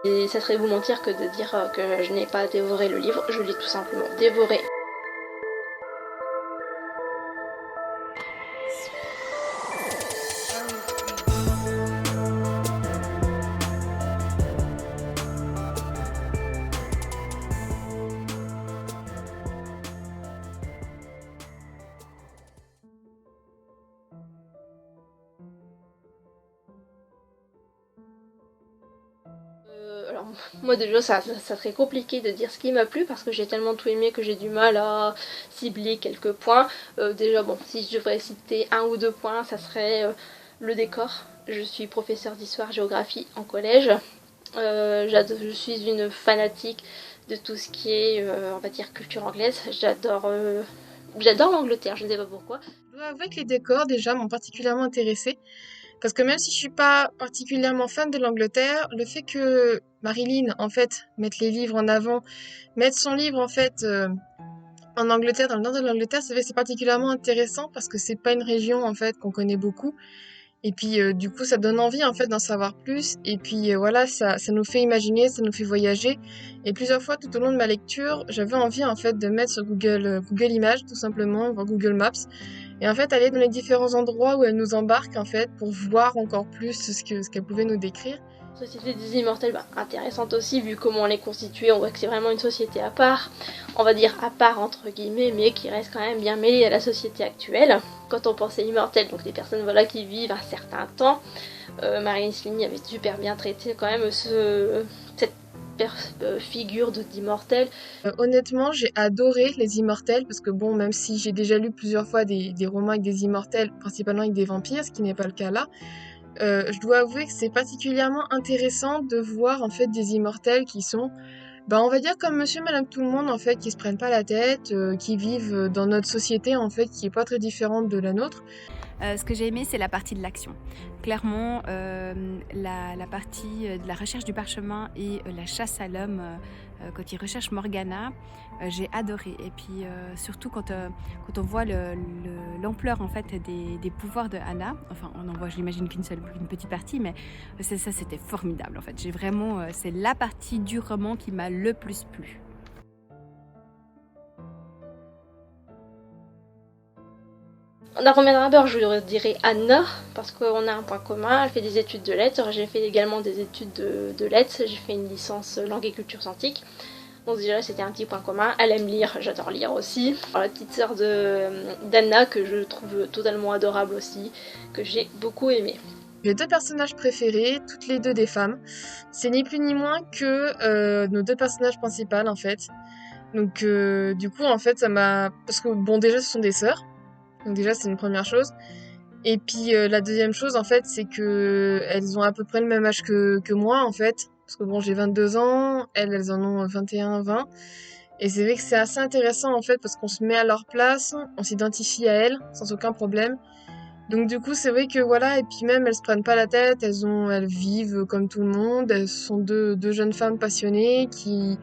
Et ça serait vous mentir que de dire que je n'ai pas dévoré le livre, je l'ai tout simplement dévoré. Alors moi déjà ça serait compliqué de dire ce qui m'a plu parce que j'ai tellement tout aimé que j'ai du mal à cibler quelques points. Déjà bon, si je devrais citer un ou deux points, ça serait le décor. Je suis professeure d'histoire-géographie en collège. Je suis une fanatique de tout ce qui est, on va dire, culture anglaise. J'adore l'Angleterre, je ne sais pas pourquoi. Je dois avouer que les décors déjà m'ont particulièrement intéressée. Parce que même si je suis pas particulièrement fan de l'Angleterre, le fait que Marilyn, en fait, mette les livres en avant, mette son livre, en fait, en Angleterre, dans le nord de l'Angleterre, c'est particulièrement intéressant parce que c'est pas une région, en fait, qu'on connaît beaucoup. Et puis, du coup, ça donne envie, en fait, d'en savoir plus. Et puis, voilà, ça nous fait imaginer, ça nous fait voyager. Et plusieurs fois, tout au long de ma lecture, j'avais envie, en fait, de mettre sur Google Images, tout simplement, voire Google Maps. Et en fait, aller dans les différents endroits où elle nous embarque, en fait, pour voir encore plus ce qu'elle pouvait nous décrire. Société des Immortels, intéressante aussi, vu comment elle est constituée, on voit que c'est vraiment une société à part, on va dire à part entre guillemets, mais qui reste quand même bien mêlée à la société actuelle. Quand on pense à Immortels, donc des personnes voilà, qui vivent un certain temps, Marilyn Sweeney avait super bien traité quand même cette figure d'immortel. Honnêtement, j'ai adoré les Immortels, parce que bon, même si j'ai déjà lu plusieurs fois des romans avec des Immortels, principalement avec des vampires, ce qui n'est pas le cas là, je dois avouer que c'est particulièrement intéressant de voir en fait des Immortels qui sont, bah, on va dire comme Monsieur, Madame, tout le monde en fait, qui se prennent pas la tête, qui vivent dans notre société en fait, qui est pas très différente de la nôtre. Ce que j'ai aimé, c'est la partie de l'action. Clairement, la partie de la recherche du parchemin et la chasse à l'homme, quand ils recherchent Morgana, j'ai adoré. Et puis surtout quand on voit l'ampleur en fait des pouvoirs de Anna, enfin on en voit, j'imagine qu'une petite partie, mais ça c'était formidable en fait. J'ai vraiment, c'est la partie du roman qui m'a le plus plu. D'un premier abord, je dirais Anna, parce qu'on a un point commun, elle fait des études de lettres, j'ai fait également des études de lettres, j'ai fait une licence langue et culture antique. Donc déjà c'était un petit point commun, elle aime lire, j'adore lire aussi. Alors, la petite sœur d'Anna que je trouve totalement adorable aussi, que j'ai beaucoup aimé. J'ai deux personnages préférés, toutes les deux des femmes. C'est ni plus ni moins que nos deux personnages principaux en fait. Donc du coup en fait ça m'a... Parce que bon déjà ce sont des sœurs, donc déjà c'est une première chose. Et puis la deuxième chose en fait c'est que elles ont à peu près le même âge que moi en fait. Parce que bon j'ai 22 ans, elles en ont 21, 20. Et c'est vrai que c'est assez intéressant en fait parce qu'on se met à leur place, on s'identifie à elles sans aucun problème. Donc du coup, c'est vrai que voilà, et puis même elles se prennent pas la tête, elles vivent comme tout le monde, elles sont deux jeunes femmes passionnées qui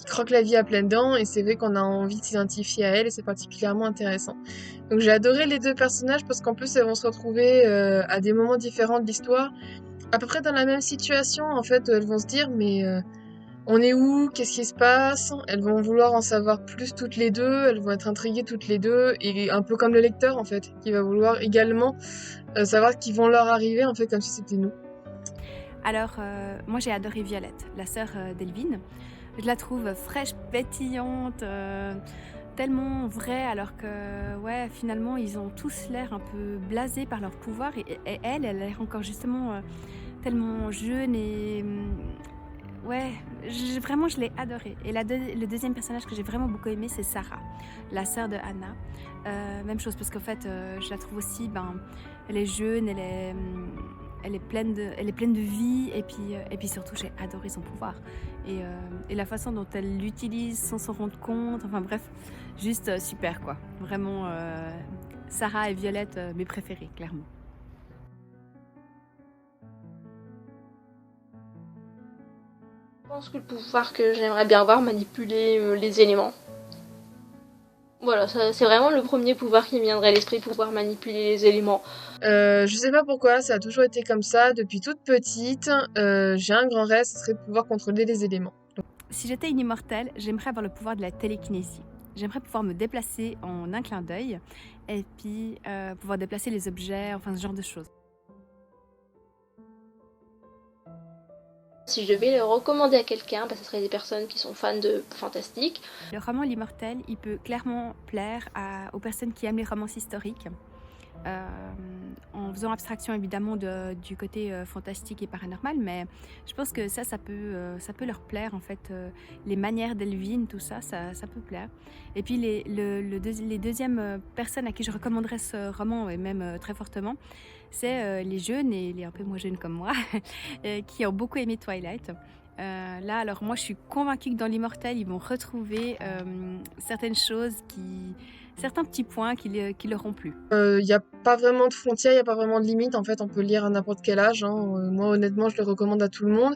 croquent la vie à pleines dents, et c'est vrai qu'on a envie de s'identifier à elles, et c'est particulièrement intéressant. Donc j'ai adoré les deux personnages parce qu'en plus elles vont se retrouver à des moments différents de l'histoire, à peu près dans la même situation en fait, elles vont se dire mais on est où? Qu'est-ce qui se passe? Elles vont vouloir en savoir plus toutes les deux, elles vont être intriguées toutes les deux, et un peu comme le lecteur en fait, qui va vouloir également savoir qu'ils vont leur arriver en fait comme si c'était nous. Alors, moi j'ai adoré Violette, la sœur d'Elvin. Je la trouve fraîche, pétillante, tellement vraie, alors que, ouais, finalement, ils ont tous l'air un peu blasés par leur pouvoir. Et elle, elle a l'air encore justement tellement jeune et. Ouais, vraiment, je l'ai adorée. Et le deuxième personnage que j'ai vraiment beaucoup aimé, c'est Sarah, la sœur de Anna. Même chose, parce qu'en fait, je la trouve aussi, elle est jeune, elle est pleine de vie, et puis surtout, j'ai adoré son pouvoir. Et la façon dont elle l'utilise sans s'en rendre compte, enfin bref, juste super, quoi. Vraiment, Sarah et Violette, mes préférées, clairement. Je pense que le pouvoir que j'aimerais bien avoir, manipuler les éléments. Voilà, c'est vraiment le premier pouvoir qui me viendrait à l'esprit, pouvoir manipuler les éléments. Je sais pas pourquoi, ça a toujours été comme ça. Depuis toute petite, j'ai un grand rêve, ce serait de pouvoir contrôler les éléments. Si j'étais une immortelle, j'aimerais avoir le pouvoir de la télékinésie. J'aimerais pouvoir me déplacer en un clin d'œil et puis pouvoir déplacer les objets, enfin ce genre de choses. Si je devais le recommander à quelqu'un, ce serait des personnes qui sont fans de fantastique. Le roman L'Immortel, il peut clairement plaire aux personnes qui aiment les romans historiques, en faisant abstraction évidemment du côté fantastique et paranormal, mais je pense que ça peut leur plaire en fait. Les manières d'Elvin, tout ça, ça peut plaire. Et puis les deuxièmes personnes à qui je recommanderais ce roman, et même très fortement, c'est les jeunes et les un peu moins jeunes comme moi, qui ont beaucoup aimé Twilight. Là, alors moi, je suis convaincue que dans l'Immortel, ils vont retrouver certaines choses certains petits points qui leur ont plu. Il n'y a pas vraiment de frontières, il n'y a pas vraiment de limite. En fait, on peut lire à n'importe quel âge, hein. Moi, honnêtement, je le recommande à tout le monde.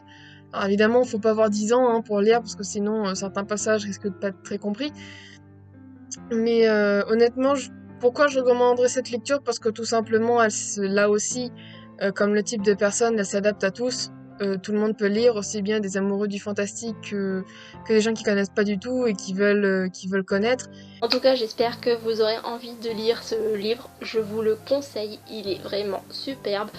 Alors, évidemment, il faut pas avoir 10 ans, hein, pour lire, parce que sinon, certains passages risquent de pas être très compris. Mais honnêtement, pourquoi je recommanderais cette lecture? Parce que tout simplement, là aussi, comme le type de personne, elle s'adapte à tous. Tout le monde peut lire, aussi bien des amoureux du fantastique que des gens qui connaissent pas du tout et qui veulent connaître. En tout cas, j'espère que vous aurez envie de lire ce livre. Je vous le conseille, il est vraiment superbe.